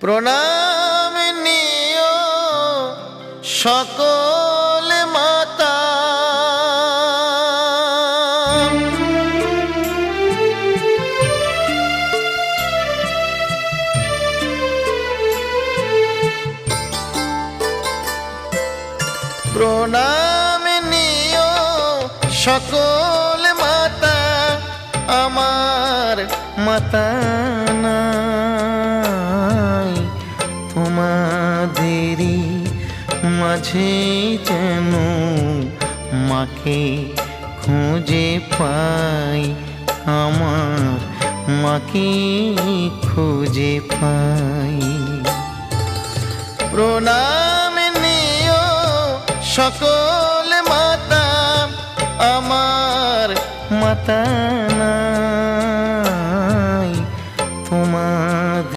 প্রণাম নিও সকল মাতা, প্রণাম নিও সকল মাতা, আমার মাতা নাই তোমাদেরই মাঝে যেন মাকে খুঁজে পাই, আমার মাকে খুঁজে পাই। প্রণাম নিও সকল